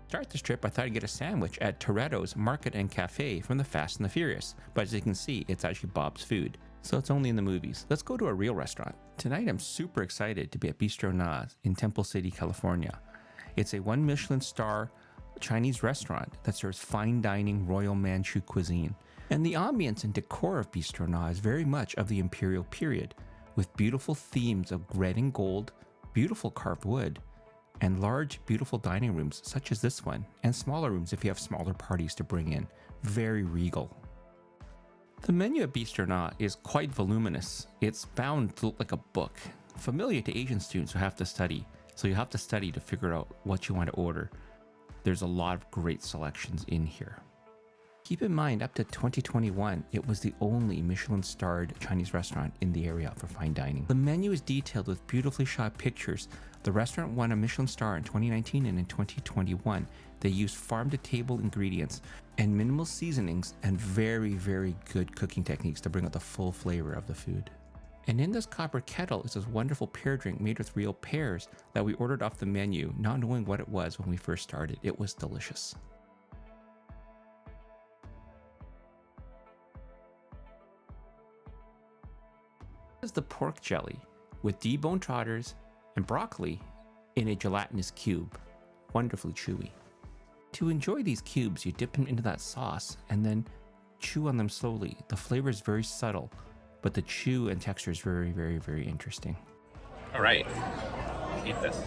Start this trip, I thought I'd get a sandwich at Toretto's Market and Cafe from the Fast and the Furious, but as you can see, it's actually Bob's food, so it's only in the movies. Let's go to a real restaurant. Tonight I'm super excited to be at Bistro Na in Temple City, California. It's a 1 Michelin star Chinese restaurant that serves fine dining Royal Manchu cuisine. And the ambience and decor of Bistro Na is very much of the imperial period, with beautiful themes of red and gold, beautiful carved wood, and large, beautiful dining rooms such as this one, and smaller rooms if you have smaller parties to bring in. Very regal. The menu at Bistro Na is quite voluminous. It's bound to look like a book, familiar to Asian students who have to study, so you have to study to figure out what you want to order. There's a lot of great selections in here. Keep in mind, up to 2021, it was the only Michelin-starred Chinese restaurant in the area for fine dining. The menu is detailed with beautifully shot pictures. The restaurant won a Michelin star in 2019 and in 2021. They used farm-to-table ingredients and minimal seasonings and very, very good cooking techniques to bring out the full flavor of the food. And in this copper kettle is this wonderful pear drink made with real pears that we ordered off the menu, not knowing what it was when we first started. It was delicious. This is the pork jelly with deboned trotters and broccoli in a gelatinous cube, wonderfully chewy. To enjoy these cubes, you dip them into that sauce and then chew on them slowly. The flavor is very subtle, but the chew and texture is very, very, very interesting. All right, eat this.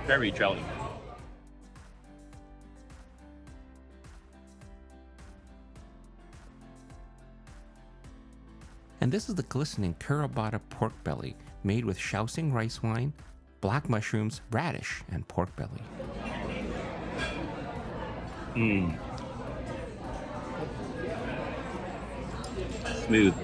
Very jelly. And this is the glistening kurabuta pork belly made with Shaoxing rice wine, black mushrooms, radish, and pork belly. Smooth.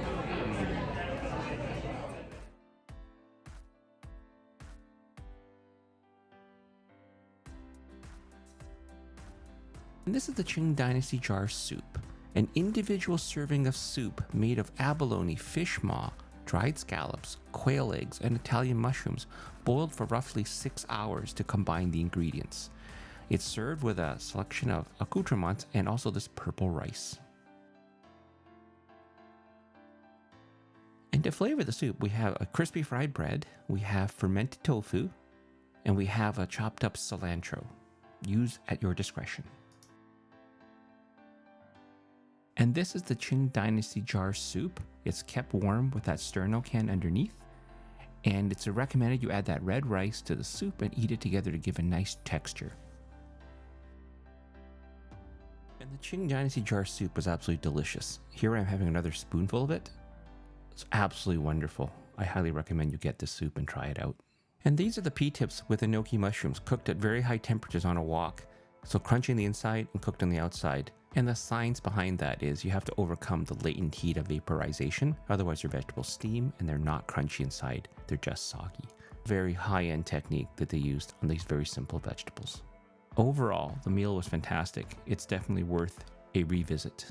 And this is the Qing Dynasty jar soup, an individual serving of soup made of abalone, fish maw, dried scallops, quail eggs, and Italian mushrooms, boiled for roughly 6 hours to combine the ingredients. It's served with a selection of accoutrements and also this purple rice. And to flavor the soup, we have a crispy fried bread, we have fermented tofu, and we have a chopped up cilantro. Use at your discretion. And this is the Qing Dynasty jar soup. It's kept warm with that sterno can underneath. And it's recommended you add that red rice to the soup and eat it together to give a nice texture. And the Qing Dynasty jar soup was absolutely delicious. Here I'm having another spoonful of it. It's absolutely wonderful. I highly recommend you get this soup and try it out. And these are the pea tips with enoki mushrooms cooked at very high temperatures on a wok. So crunchy on the inside and cooked on the outside. And the science behind that is you have to overcome the latent heat of vaporization. Otherwise your vegetables steam and they're not crunchy inside. They're just soggy. Very high-end technique that they used on these very simple vegetables. Overall, the meal was fantastic. It's definitely worth a revisit.